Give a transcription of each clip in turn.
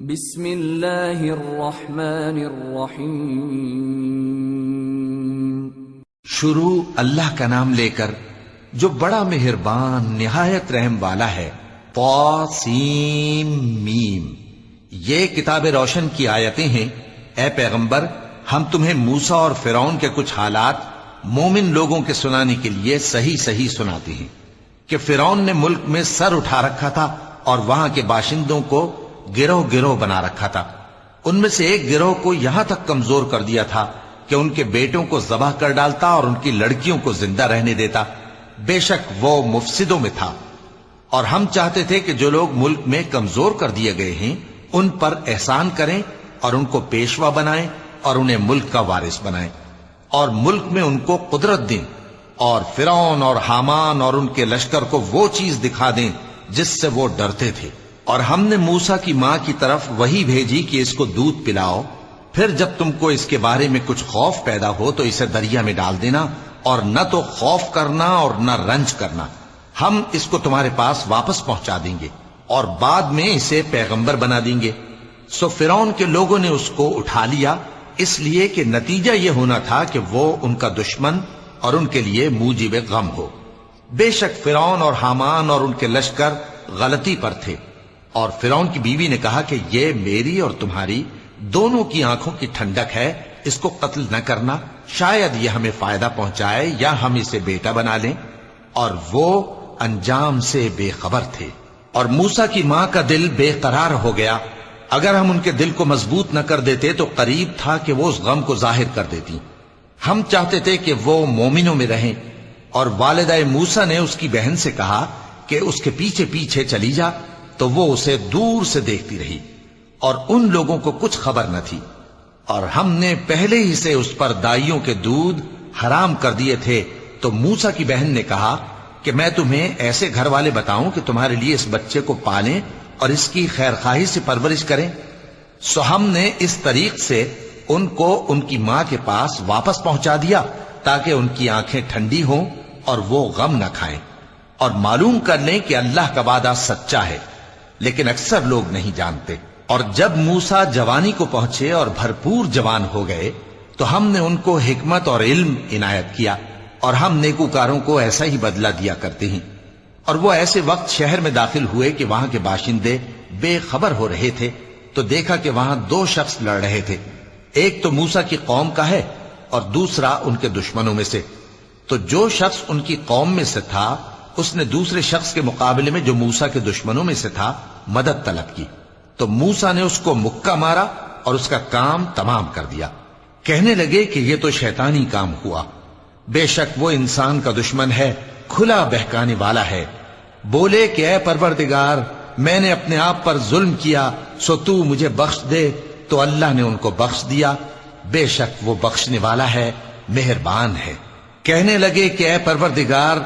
بسم اللہ الرحمن الرحیم۔ شروع اللہ کا نام لے کر جو بڑا مہربان نہایت رحم والا ہے۔ طاسیم میم، یہ کتاب روشن کی آیتیں ہیں۔ اے پیغمبر، ہم تمہیں موسیٰ اور فرعون کے کچھ حالات مومن لوگوں کے سنانے کے لیے صحیح صحیح سناتے ہیں کہ فرعون نے ملک میں سر اٹھا رکھا تھا اور وہاں کے باشندوں کو گروہ گروہ بنا رکھا تھا۔ ان میں سے ایک گروہ کو یہاں تک کمزور کر دیا تھا کہ ان کے بیٹوں کو ذبح کر ڈالتا اور ان کی لڑکیوں کو زندہ رہنے دیتا۔ بے شک وہ مفسدوں میں تھا، اور ہم چاہتے تھے کہ جو لوگ ملک میں کمزور کر دیے گئے ہیں ان پر احسان کریں اور ان کو پیشوا بنائیں اور انہیں ملک کا وارث بنائیں، اور ملک میں ان کو قدرت دیں، اور فرعون اور حامان اور ان کے لشکر کو وہ چیز دکھا دیں جس سے وہ ڈرتے تھے۔ اور ہم نے موسیٰ کی ماں کی طرف وحی بھیجی کہ اس کو دودھ پلاؤ، پھر جب تم کو اس کے بارے میں کچھ خوف پیدا ہو تو اسے دریا میں ڈال دینا، اور نہ تو خوف کرنا اور نہ رنج کرنا، ہم اس کو تمہارے پاس واپس پہنچا دیں گے اور بعد میں اسے پیغمبر بنا دیں گے۔ سو فرعون کے لوگوں نے اس کو اٹھا لیا، اس لیے کہ نتیجہ یہ ہونا تھا کہ وہ ان کا دشمن اور ان کے لیے موجب غم ہو۔ بے شک فرعون اور حامان اور ان کے لشکر غلطی پر تھے، اور فرعون کی بیوی نے کہا کہ یہ میری اور تمہاری دونوں کی آنکھوں کی ٹھنڈک ہے، اس کو قتل نہ کرنا، شاید یہ ہمیں فائدہ پہنچائے یا ہم اسے بیٹا بنا لیں۔ اور وہ انجام سے بے خبر تھے۔ اور موسیٰ کی ماں کا دل بے قرار ہو گیا۔ اگر ہم ان کے دل کو مضبوط نہ کر دیتے تو قریب تھا کہ وہ اس غم کو ظاہر کر دیتی۔ ہم چاہتے تھے کہ وہ مومنوں میں رہیں، اور والدہ موسیٰ نے اس کی بہن سے کہا کہ اس کے پیچھے پیچھے چلی جا، تو وہ اسے دور سے دیکھتی رہی، اور ان لوگوں کو کچھ خبر نہ تھی۔ اور ہم نے پہلے ہی سے اس پر دائیوں کے دودھ حرام کر دیے تھے۔ تو موسیٰ کی بہن نے کہا کہ میں تمہیں ایسے گھر والے بتاؤں کہ تمہارے لیے اس بچے کو پالیں اور اس کی خیرخواہی سے پرورش کریں۔ سو ہم نے اس طریق سے ان کو ان کی ماں کے پاس واپس پہنچا دیا تاکہ ان کی آنکھیں ٹھنڈی ہوں اور وہ غم نہ کھائیں، اور معلوم کر لیں کہ اللہ کا وعدہ سچا ہے، لیکن اکثر لوگ نہیں جانتے۔ اور جب موسیٰ جوانی کو پہنچے اور بھرپور جوان ہو گئے تو ہم نے ان کو حکمت اور علم عنایت کیا، اور ہم نیکوکاروں کو ایسا ہی بدلہ دیا کرتے ہیں۔ اور وہ ایسے وقت شہر میں داخل ہوئے کہ وہاں کے باشندے بے خبر ہو رہے تھے، تو دیکھا کہ وہاں دو شخص لڑ رہے تھے، ایک تو موسیٰ کی قوم کا ہے اور دوسرا ان کے دشمنوں میں سے۔ تو جو شخص ان کی قوم میں سے تھا اس نے دوسرے شخص کے مقابلے میں جو موسیٰ کے دشمنوں میں سے تھا مدد طلب کی، تو موسیٰ نے اس کو مکہ مارا اور اس کا کام تمام کر دیا۔ کہنے لگے کہ یہ تو شیطانی کام ہوا، بے شک وہ انسان کا دشمن ہے، کھلا بہکانے والا ہے۔ بولے کہ اے پروردگار، میں نے اپنے آپ پر ظلم کیا، سو تو مجھے بخش دے، تو اللہ نے ان کو بخش دیا، بے شک وہ بخشنے والا ہے، مہربان ہے۔ کہنے لگے کہ اے پروردگار،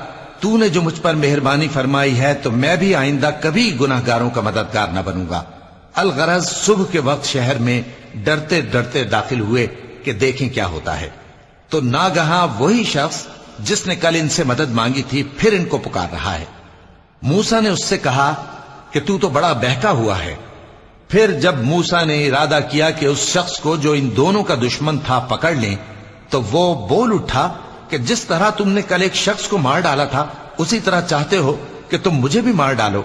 تو نے جو مجھ پر مہربانی فرمائی ہے تو میں بھی آئندہ کبھی گناہ گاروں کا مددگار نہ بنوں گا۔ الغرض صبح کے وقت شہر میں ڈرتے ڈرتے داخل ہوئے کہ دیکھیں کیا ہوتا ہے، تو ناگہاں وہی شخص جس نے کل ان سے مدد مانگی تھی پھر ان کو پکار رہا ہے۔ موسیٰ نے اس سے کہا کہ تو بڑا بہکا ہوا ہے۔ پھر جب موسیٰ نے ارادہ کیا کہ اس شخص کو جو ان دونوں کا دشمن تھا پکڑ لیں، تو وہ بول اٹھا کہ جس طرح تم نے کل ایک شخص کو مار ڈالا تھا اسی طرح چاہتے ہو کہ تم مجھے بھی مار ڈالو۔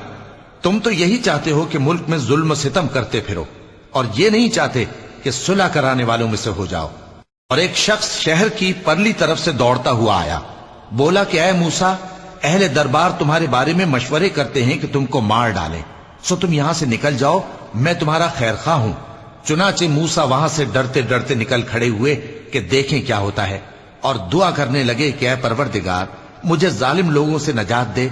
تم تو یہی چاہتے ہو کہ ملک میں ظلم و ستم کرتے پھرو، اور یہ نہیں چاہتے کہ صلح کرانے والوں میں سے ہو جاؤ۔ اور ایک شخص شہر کی پرلی طرف سے دوڑتا ہوا آیا، بولا کہ اے موسیٰ، اہل دربار تمہارے بارے میں مشورے کرتے ہیں کہ تم کو مار ڈالیں، سو تم یہاں سے نکل جاؤ، میں تمہارا خیر خواہ ہوں۔ چنانچہ موسیٰ وہاں سے ڈرتے ڈرتے نکل کھڑے ہوئے کہ دیکھیں کیا ہوتا ہے، اور دعا کرنے لگے کہ اے پروردگار، مجھے ظالم لوگوں سے نجات دے۔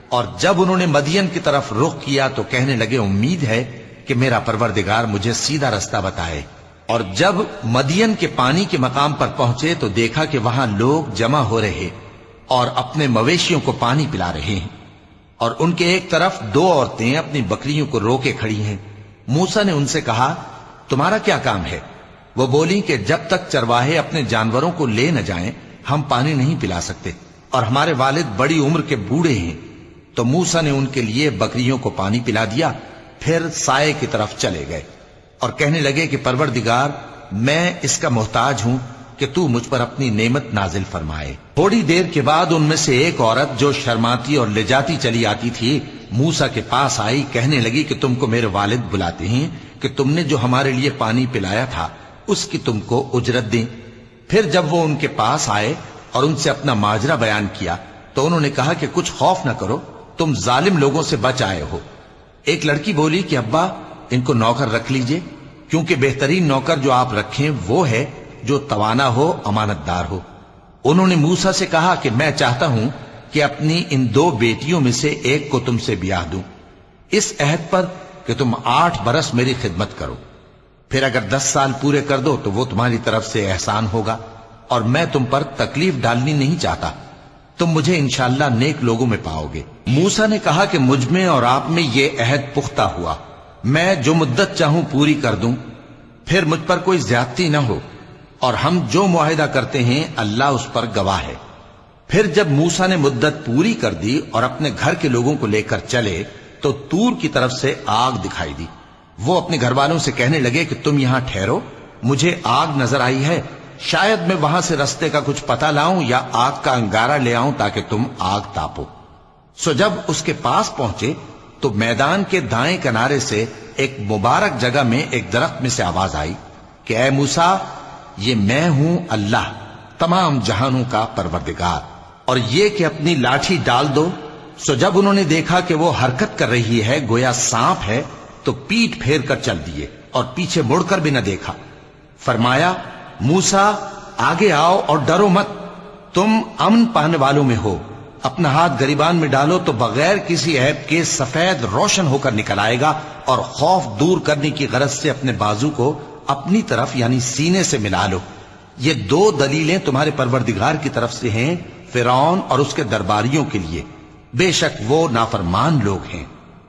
اور جب انہوں نے مدین کی طرف رخ کیا تو کہنے لگے امید ہے کہ میرا پروردگار مجھے سیدھا رستہ بتائے۔ اور جب مدین کے پانی کے مقام پر پہنچے تو دیکھا کہ وہاں لوگ جمع ہو رہے اور اپنے مویشیوں کو پانی پلا رہے ہیں، اور ان کے ایک طرف دو عورتیں اپنی بکریوں کو روکے کھڑی ہیں۔ موسیٰ نے ان سے کہا تمہارا کیا کام ہے؟ وہ بولی کہ جب تک چرواہے اپنے جانوروں کو لے نہ جائیں ہم پانی نہیں پلا سکتے، اور ہمارے والد بڑی عمر کے بوڑھے ہیں۔ تو موسیٰ نے ان کے لیے بکریوں کو پانی پلا دیا، پھر سائے کی طرف چلے گئے۔ اور کہنے لگے کہ پروردگار میں اس کا محتاج ہوں کہ تو مجھ پر اپنی نعمت نازل فرمائے۔ تھوڑی دیر کے بعد ان میں سے ایک عورت جو شرماتی اور لجاتی چلی آتی تھی موسیٰ کے پاس آئی، کہنے لگی کہ تم کو میرے والد بلاتے ہیں کہ تم نے جو ہمارے لیے پانی پلایا تھا اس کی تم کو اجرت دیں۔ پھر جب وہ ان کے پاس آئے اور ان سے اپنا ماجرا بیان کیا تو انہوں نے کہا کہ کچھ خوف نہ کرو، تم ظالم لوگوں سے بچ آئے ہو۔ ایک لڑکی بولی کہ ابا ان کو نوکر رکھ لیجئے، کیونکہ بہترین نوکر جو آپ رکھیں وہ ہے جو توانا ہو، امانت دار ہو۔ انہوں نے موسیٰ سے کہا کہ میں چاہتا ہوں کہ اپنی ان 2 بیٹیوں میں سے ایک کو تم سے بیاہ دوں، اس عہد پر کہ تم 8 برس میری خدمت کرو، پھر اگر 10 سال پورے کر دو تو وہ تمہاری طرف سے احسان ہوگا، اور میں تم پر تکلیف ڈالنی نہیں چاہتا، تم مجھے انشاءاللہ نیک لوگوں میں پاؤ گے۔ موسیٰ نے کہا کہ مجھ میں اور آپ میں یہ عہد پختہ ہوا، میں جو مدت چاہوں پوری کر دوں، پھر مجھ پر کوئی زیادتی نہ ہو، اور ہم جو معاہدہ کرتے ہیں اللہ اس پر گواہ ہے۔ پھر جب موسیٰ نے مدت پوری کر دی اور اپنے گھر کے لوگوں کو لے کر چلے تو طور کی طرف سے آگ دکھائی دی۔ وہ اپنے گھر والوں سے کہنے لگے کہ تم یہاں ٹھہرو، مجھے آگ نظر آئی ہے، شاید میں وہاں سے رستے کا کچھ پتہ لاؤں یا آگ کا انگارہ لے آؤں تاکہ تم آگ تاپو۔ سو جب اس کے پاس پہنچے تو میدان کے دائیں کنارے سے ایک مبارک جگہ میں ایک درخت میں سے آواز آئی کہ اے موسیٰ، یہ میں ہوں اللہ، تمام جہانوں کا پروردگار، اور یہ کہ اپنی لاٹھی ڈال دو۔ سو جب انہوں نے دیکھا کہ وہ حرکت کر رہی ہے گویا سانپ ہے تو پیٹ پھیر کر چل دیے اور پیچھے مڑ کر بھی نہ دیکھا۔ فرمایا موسیٰ آگے آؤ اور ڈرو مت، تم امن پانے والوں میں ہو، اپنا ہاتھ گریبان میں ڈالو تو بغیر کسی عیب کے سفید روشن ہو کر نکل آئے گا، اور خوف دور کرنے کی غرض سے اپنے بازو کو اپنی طرف یعنی سینے سے ملا لو۔ یہ 2 دلیلیں تمہارے پروردگار کی طرف سے ہیں فرعون اور اس کے درباریوں کے لیے، بے شک وہ نافرمان لوگ ہیں۔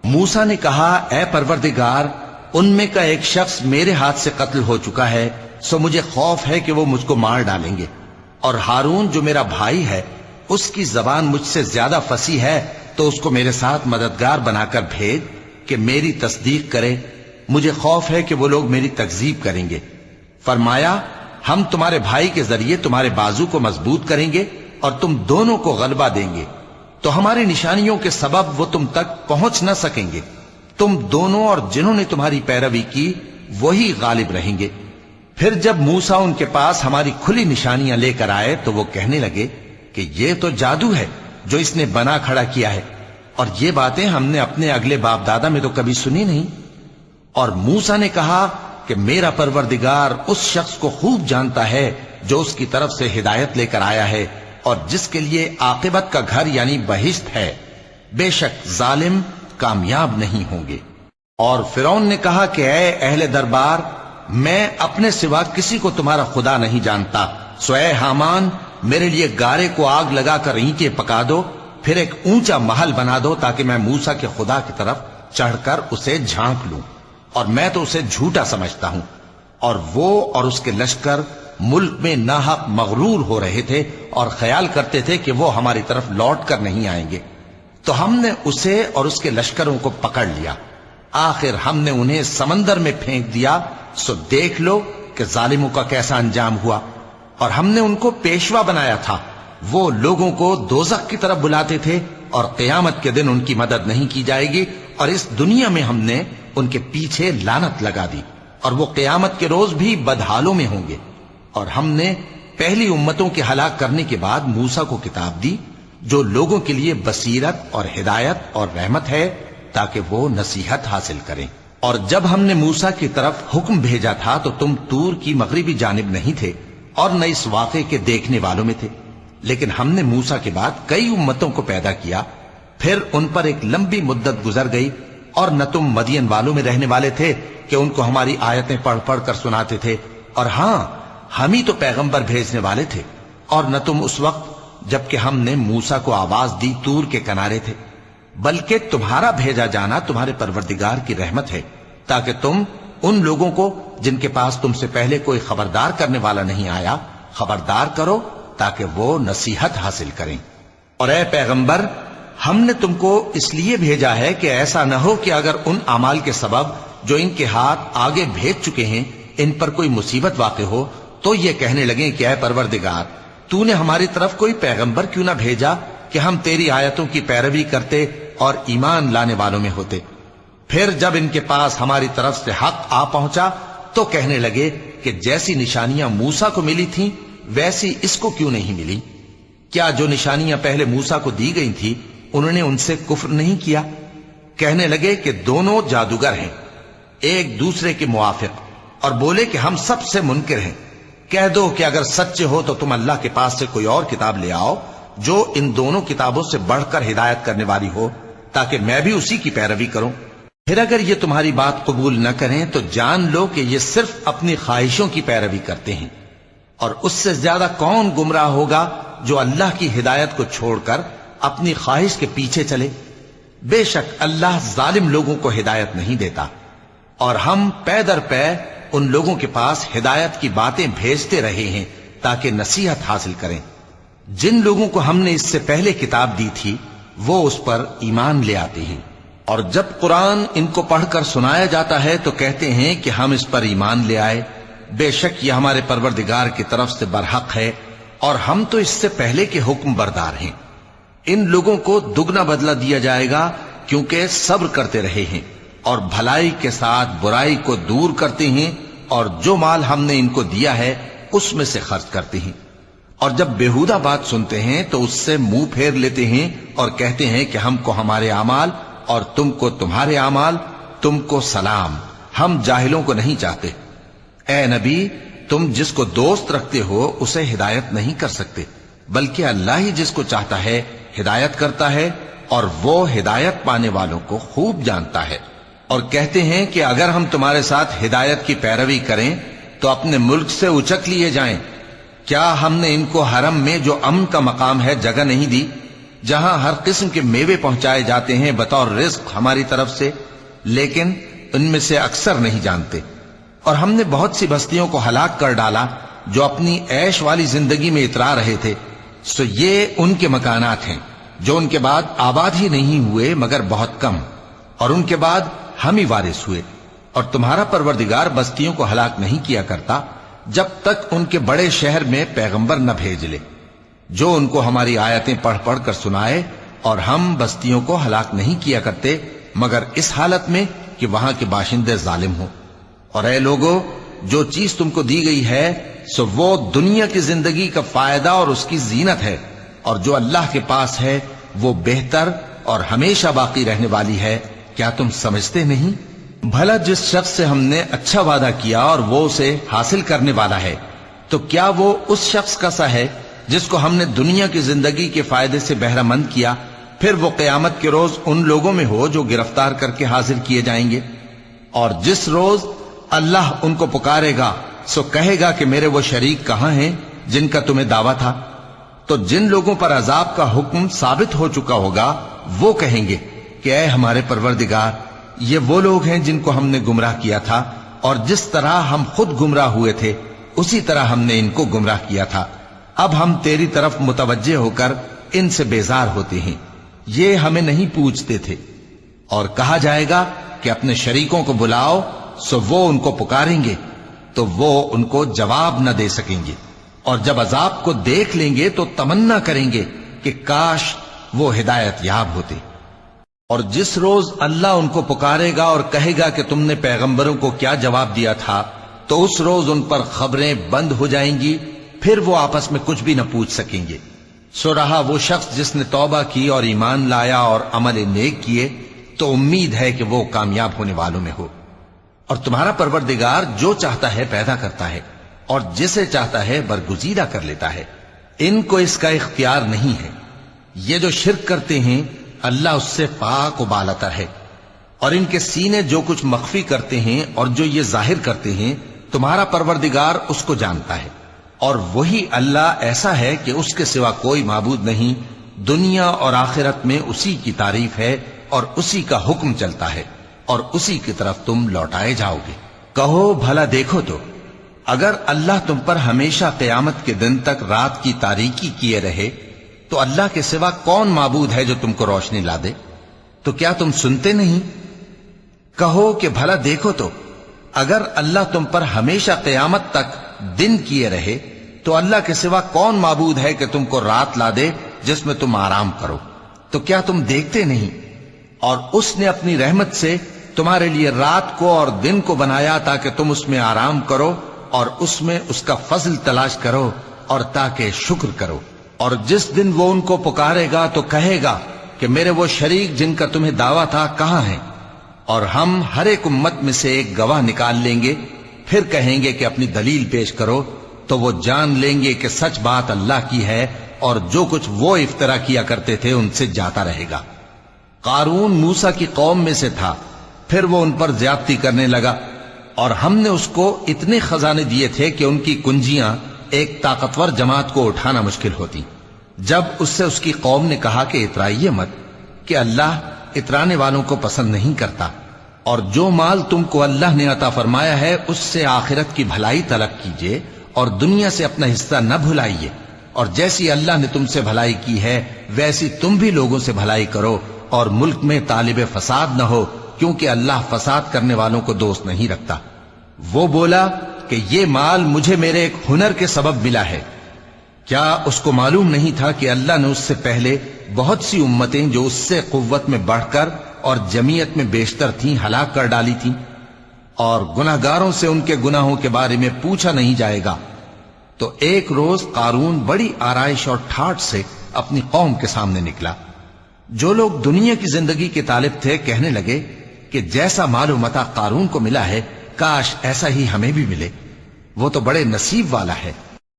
موسیٰ نے کہا اے پروردگار، ان میں کا ایک شخص میرے ہاتھ سے قتل ہو چکا ہے، سو مجھے خوف ہے کہ وہ مجھ کو مار ڈالیں گے، اور ہارون جو میرا بھائی ہے اس کی زبان مجھ سے زیادہ فصیح ہے، تو اس کو میرے ساتھ مددگار بنا کر بھیج کہ میری تصدیق کرے، مجھے خوف ہے کہ وہ لوگ میری تکذیب کریں گے۔ فرمایا ہم تمہارے بھائی کے ذریعے تمہارے بازو کو مضبوط کریں گے اور تم دونوں کو غلبہ دیں گے، تو ہماری نشانیوں کے سبب وہ تم تک پہنچ نہ سکیں گے، تم دونوں اور جنہوں نے تمہاری پیروی کی وہی غالب رہیں گے۔ پھر جب موسیٰ ان کے پاس ہماری کھلی نشانیاں لے کر آئے تو وہ کہنے لگے کہ یہ تو جادو ہے جو اس نے بنا کھڑا کیا ہے، اور یہ باتیں ہم نے اپنے اگلے باپ دادا میں تو کبھی سنی نہیں۔ اور موسیٰ نے کہا کہ میرا پروردگار اس شخص کو خوب جانتا ہے جو اس کی طرف سے ہدایت لے کر آیا ہے اور جس کے لیے عاقبت کا گھر یعنی بہشت ہے، بے شک ظالم کامیاب نہیں ہوں گے۔ اور فرعون نے کہا کہ اے اہل دربار، میں اپنے سوا کسی کو تمہارا خدا نہیں جانتا، سو اے حامان میرے لیے گارے کو آگ لگا کر اینٹیں پکا دو، پھر ایک اونچا محل بنا دو تاکہ میں موسیٰ کے خدا کی طرف چڑھ کر اسے جھانک لوں، اور میں تو اسے جھوٹا سمجھتا ہوں۔ اور وہ اور اس کے لشکر ملک میں ناحق مغرور ہو رہے تھے اور خیال کرتے تھے کہ وہ ہماری طرف لوٹ کر نہیں آئیں گے، تو ہم نے اسے اور اس کے لشکروں کو پکڑ لیا، آخر ہم نے انہیں سمندر میں پھینک دیا، سو دیکھ لو کہ ظالموں کا کیسا انجام ہوا۔ اور ہم نے ان کو پیشوا بنایا تھا، وہ لوگوں کو دوزخ کی طرف بلاتے تھے، اور قیامت کے دن ان کی مدد نہیں کی جائے گی، اور اس دنیا میں ہم نے ان کے پیچھے لعنت لگا دی، اور وہ قیامت کے روز بھی بدحالوں میں ہوں گے۔ اور ہم نے پہلی امتوں کے ہلاک کرنے کے بعد موسیٰ کو کتاب دی جو لوگوں کے لیے بصیرت اور ہدایت اور رحمت ہے تاکہ وہ نصیحت حاصل کریں۔ اور جب ہم نے موسیٰ کی طرف حکم بھیجا تھا تو تم طور کی مغربی جانب نہیں تھے اور نہ اس واقعے کے دیکھنے والوں میں تھے، لیکن ہم نے موسیٰ کے بعد کئی امتوں کو پیدا کیا، پھر ان پر ایک لمبی مدت گزر گئی، اور نہ تم مدین والوں میں رہنے والے تھے کہ ان کو ہماری آیتیں پڑھ پڑھ کر سناتے تھے، اور ہاں ہم ہی تو پیغمبر بھیجنے والے تھے، اور نہ تم اس وقت جبکہ ہم نے موسیٰ کو آواز دی طور کے کنارے تھے، بلکہ تمہارا بھیجا جانا تمہارے پروردگار کی رحمت ہے تاکہ تم ان لوگوں کو جن کے پاس تم سے پہلے کوئی خبردار کرنے والا نہیں آیا خبردار کرو تاکہ وہ نصیحت حاصل کریں۔ اور اے پیغمبر، ہم نے تم کو اس لیے بھیجا ہے کہ ایسا نہ ہو کہ اگر ان اعمال کے سبب جو ان کے ہاتھ آگے بھیج چکے ہیں ان پر کوئی مصیبت واقع ہو تو یہ کہنے لگیں کہ اے پروردگار تو نے ہماری طرف کوئی پیغمبر کیوں نہ بھیجا کہ ہم تیری آیتوں کی پیروی کرتے اور ایمان لانے والوں میں ہوتے۔ پھر جب ان کے پاس ہماری طرف سے حق آ پہنچا تو کہنے لگے کہ جیسی نشانیاں موسیٰ کو ملی تھیں ویسی اس کو کیوں نہیں ملی؟ کیا جو نشانیاں پہلے موسیٰ کو دی گئی تھی انہوں نے ان سے کفر نہیں کیا؟ کہنے لگے کہ دونوں جادوگر ہیں ایک دوسرے کے موافق، اور بولے کہ ہم سب سے منکر ہیں۔ کہہ دو کہ اگر سچے ہو تو تم اللہ کے پاس سے کوئی اور کتاب لے آؤ جو ان دونوں کتابوں سے بڑھ کر ہدایت کرنے والی ہو تاکہ میں بھی اسی کی پیروی کروں۔ پھر اگر یہ تمہاری بات قبول نہ کریں تو جان لو کہ یہ صرف اپنی خواہشوں کی پیروی کرتے ہیں، اور اس سے زیادہ کون گمراہ ہوگا جو اللہ کی ہدایت کو چھوڑ کر اپنی خواہش کے پیچھے چلے۔ بے شک اللہ ظالم لوگوں کو ہدایت نہیں دیتا، اور ہم پے در پے ان لوگوں کے پاس ہدایت کی باتیں بھیجتے رہے ہیں تاکہ نصیحت حاصل کریں۔ جن لوگوں کو ہم نے اس سے پہلے کتاب دی تھی وہ اس پر ایمان لے آتے ہیں، اور جب قرآن ان کو پڑھ کر سنایا جاتا ہے تو کہتے ہیں کہ ہم اس پر ایمان لے آئے۔ بے شک یہ ہمارے پروردگار کی طرف سے برحق ہے اور ہم تو اس سے پہلے کے حکم بردار ہیں۔ ان لوگوں کو دگنا بدلہ دیا جائے گا کیونکہ صبر کرتے رہے ہیں اور بھلائی کے ساتھ برائی کو دور کرتے ہیں، اور جو مال ہم نے ان کو دیا ہے اس میں سے خرچ کرتے ہیں، اور جب بیہودہ بات سنتے ہیں تو اس سے منہ پھیر لیتے ہیں اور کہتے ہیں کہ ہم کو ہمارے اعمال اور تم کو تمہارے اعمال، تم کو سلام، ہم جاہلوں کو نہیں چاہتے۔ اے نبی تم جس کو دوست رکھتے ہو اسے ہدایت نہیں کر سکتے، بلکہ اللہ ہی جس کو چاہتا ہے ہدایت کرتا ہے، اور وہ ہدایت پانے والوں کو خوب جانتا ہے۔ اور کہتے ہیں کہ اگر ہم تمہارے ساتھ ہدایت کی پیروی کریں تو اپنے ملک سے اچک لیے جائیں۔ کیا ہم نے ان کو حرم میں جو امن کا مقام ہے جگہ نہیں دی، جہاں ہر قسم کے میوے پہنچائے جاتے ہیں بطور رزق ہماری طرف سے؟ لیکن ان میں سے اکثر نہیں جانتے۔ اور ہم نے بہت سی بستیوں کو ہلاک کر ڈالا جو اپنی عیش والی زندگی میں اترا رہے تھے، سو یہ ان کے مکانات ہیں جو ان کے بعد آباد ہی نہیں ہوئے مگر بہت کم، اور ان کے بعد ہم ہی وارث ہوئے۔ اور تمہارا پروردگار بستیوں کو ہلاک نہیں کیا کرتا جب تک ان کے بڑے شہر میں پیغمبر نہ بھیج لے جو ان کو ہماری آیتیں پڑھ پڑھ کر سنائے، اور ہم بستیوں کو ہلاک نہیں کیا کرتے مگر اس حالت میں کہ وہاں کے باشندے ظالم ہوں۔ اور اے لوگو جو چیز تم کو دی گئی ہے سو وہ دنیا کی زندگی کا فائدہ اور اس کی زینت ہے، اور جو اللہ کے پاس ہے وہ بہتر اور ہمیشہ باقی رہنے والی ہے۔ کیا تم سمجھتے نہیں؟ بھلا جس شخص سے ہم نے اچھا وعدہ کیا اور وہ اسے حاصل کرنے والا ہے تو کیا وہ اس شخص کا سا ہے جس کو ہم نے دنیا کی زندگی کے فائدے سے بہرہ مند کیا، پھر وہ قیامت کے روز ان لوگوں میں ہو جو گرفتار کر کے حاضر کیے جائیں گے؟ اور جس روز اللہ ان کو پکارے گا سو کہے گا کہ میرے وہ شریک کہاں ہیں جن کا تمہیں دعویٰ تھا؟ تو جن لوگوں پر عذاب کا حکم ثابت ہو چکا ہوگا وہ کہیں گے کہ اے ہمارے پروردگار، یہ وہ لوگ ہیں جن کو ہم نے گمراہ کیا تھا، اور جس طرح ہم خود گمراہ ہوئے تھے اسی طرح ہم نے ان کو گمراہ کیا تھا۔ اب ہم تیری طرف متوجہ ہو کر ان سے بیزار ہوتے ہیں، یہ ہمیں نہیں پوچھتے تھے۔ اور کہا جائے گا کہ اپنے شریکوں کو بلاؤ، سو وہ ان کو پکاریں گے تو وہ ان کو جواب نہ دے سکیں گے، اور جب عذاب کو دیکھ لیں گے تو تمنا کریں گے کہ کاش وہ ہدایت یاب ہوتے۔ اور جس روز اللہ ان کو پکارے گا اور کہے گا کہ تم نے پیغمبروں کو کیا جواب دیا تھا، تو اس روز ان پر خبریں بند ہو جائیں گی، پھر وہ آپس میں کچھ بھی نہ پوچھ سکیں گے۔ سو رہا وہ شخص جس نے توبہ کی اور ایمان لایا اور عمل نیک کیے تو امید ہے کہ وہ کامیاب ہونے والوں میں ہو۔ اور تمہارا پروردگار جو چاہتا ہے پیدا کرتا ہے اور جسے چاہتا ہے برگزیدہ کر لیتا ہے، ان کو اس کا اختیار نہیں ہے۔ یہ جو شرک کرتے ہیں اللہ اس سے پاک و بالاتر ہے، اور ان کے سینے جو کچھ مخفی کرتے ہیں اور جو یہ ظاہر کرتے ہیں تمہارا پروردگار اس کو جانتا ہے۔ اور وہی اللہ ایسا ہے کہ اس کے سوا کوئی معبود نہیں، دنیا اور آخرت میں اسی کی تعریف ہے اور اسی کا حکم چلتا ہے، اور اسی کی طرف تم لوٹائے جاؤ گے۔ کہو بھلا دیکھو تو اگر اللہ تم پر ہمیشہ قیامت کے دن تک رات کی تاریکی کیے رہے تو اللہ کے سوا کون معبود ہے جو تم کو روشنی لا دے؟ تو کیا تم سنتے نہیں؟ کہو کہ بھلا دیکھو تو اگر اللہ تم پر ہمیشہ قیامت تک دن کیے رہے تو اللہ کے سوا کون معبود ہے کہ تم کو رات لا دے جس میں تم آرام کرو؟ تو کیا تم دیکھتے نہیں؟ اور اس نے اپنی رحمت سے تمہارے لیے رات کو اور دن کو بنایا تاکہ تم اس میں آرام کرو اور اس میں اس کا فضل تلاش کرو اور تاکہ شکر کرو۔ اور جس دن وہ ان کو پکارے گا تو کہے گا کہ میرے وہ شریک جن کا تمہیں دعویٰ تھا کہاں ہیں؟ اور ہم ہر ایک امت میں سے ایک گواہ نکال لیں گے، پھر کہیں گے کہ اپنی دلیل پیش کرو، تو وہ جان لیں گے کہ سچ بات اللہ کی ہے اور جو کچھ وہ افترا کیا کرتے تھے ان سے جاتا رہے گا۔ قارون موسیٰ کی قوم میں سے تھا، پھر وہ ان پر زیادتی کرنے لگا، اور ہم نے اس کو اتنے خزانے دیے تھے کہ ان کی کنجیاں ایک طاقتور جماعت کو اٹھانا مشکل ہوتی۔ جب اس سے اس کی قوم نے کہا کہ اترائیے مت، کہ اللہ اترانے والوں کو پسند نہیں کرتا، اور جو مال تم کو اللہ نے عطا فرمایا ہے اس سے آخرت کی بھلائی طلب کیجیے اور دنیا سے اپنا حصہ نہ بھلائیے، اور جیسی اللہ نے تم سے بھلائی کی ہے ویسی تم بھی لوگوں سے بھلائی کرو، اور ملک میں طالب فساد نہ ہو، کیونکہ اللہ فساد کرنے والوں کو دوست نہیں رکھتا۔ وہ بولا کہ یہ مال مجھے میرے ایک ہنر کے سبب ملا ہے۔ کیا اس کو معلوم نہیں تھا کہ اللہ نے اس سے پہلے بہت سی امتیں جو اس سے قوت میں بڑھ کر اور جمعیت میں بیشتر تھیں ہلاک کر ڈالی تھیں، اور گناہگاروں سے ان کے گناہوں کے بارے میں پوچھا نہیں جائے گا؟ تو ایک روز قارون بڑی آرائش اور ٹھاٹ سے اپنی قوم کے سامنے نکلا۔ جو لوگ دنیا کی زندگی کے طالب تھے کہنے لگے کہ جیسا مال و متاع قارون کو ملا ہے کاش ایسا ہی ہمیں بھی ملے، وہ تو بڑے نصیب والا ہے۔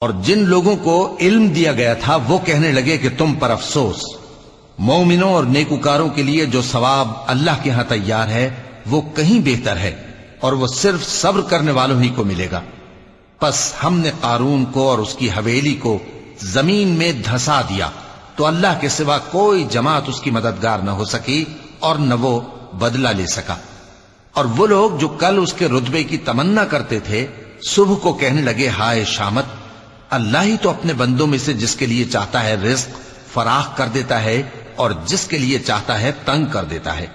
اور جن لوگوں کو علم دیا گیا تھا وہ کہنے لگے کہ تم پر افسوس، مومنوں اور نیکوکاروں کے لیے جو ثواب اللہ کے ہاں تیار ہے وہ کہیں بہتر ہے، اور وہ صرف صبر کرنے والوں ہی کو ملے گا۔ پس ہم نے قارون کو اور اس کی حویلی کو زمین میں دھسا دیا، تو اللہ کے سوا کوئی جماعت اس کی مددگار نہ ہو سکی اور نہ وہ بدلہ لے سکا۔ اور وہ لوگ جو کل اس کے رتبے کی تمنا کرتے تھے صبح کو کہنے لگے ہائے شامت، اللہ ہی تو اپنے بندوں میں سے جس کے لیے چاہتا ہے رزق فراخ کر دیتا ہے اور جس کے لیے چاہتا ہے تنگ کر دیتا ہے۔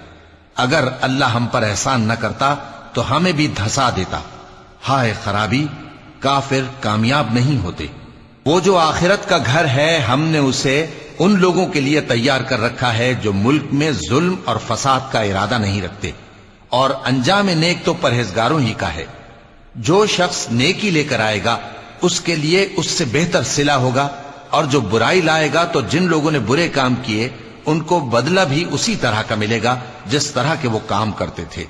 اگر اللہ ہم پر احسان نہ کرتا تو ہمیں بھی دھسا دیتا۔ ہائے خرابی، کافر کامیاب نہیں ہوتے۔ وہ جو آخرت کا گھر ہے ہم نے اسے ان لوگوں کے لیے تیار کر رکھا ہے جو ملک میں ظلم اور فساد کا ارادہ نہیں رکھتے، اور انجام نیک تو پرہیزگاروں ہی کا ہے۔ جو شخص نیکی لے کر آئے گا اس کے لیے اس سے بہتر صلہ ہوگا، اور جو برائی لائے گا تو جن لوگوں نے برے کام کیے ان کو بدلہ بھی اسی طرح کا ملے گا جس طرح کے وہ کام کرتے تھے۔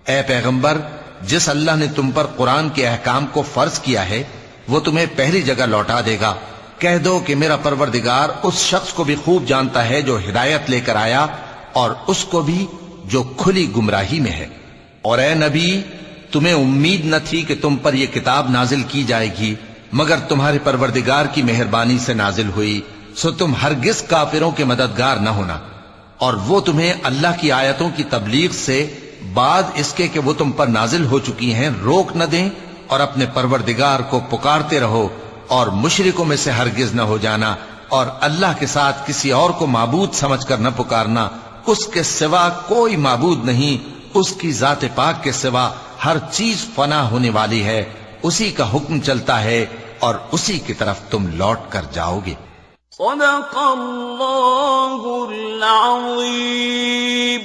اے پیغمبر، جس اللہ نے تم پر قرآن کے احکام کو فرض کیا ہے وہ تمہیں پہلی جگہ لوٹا دے گا۔ کہہ دو کہ میرا پروردگار اس شخص کو بھی خوب جانتا ہے جو ہدایت لے کر آیا اور اس کو بھی جو کھلی گمراہی میں ہے۔ اور اے نبی، تمہیں امید نہ تھی کہ تم پر یہ کتاب نازل کی جائے گی مگر تمہارے پروردگار کی مہربانی سے نازل ہوئی، سو تم ہرگز کافروں کے مددگار نہ ہونا، اور وہ تمہیں اللہ کی آیتوں کی تبلیغ سے بعد اس کے کہ وہ تم پر نازل ہو چکی ہیں روک نہ دیں، اور اپنے پروردگار کو پکارتے رہو اور مشرکوں میں سے ہرگز نہ ہو جانا، اور اللہ کے ساتھ کسی اور کو معبود سمجھ کر نہ پکارنا۔ اس کے سوا کوئی معبود نہیں، اس کی ذات پاک کے سوا ہر چیز فنا ہونے والی ہے، اسی کا حکم چلتا ہے اور اسی کی طرف تم لوٹ کر جاؤ گے۔ صدق اللہ العظیم۔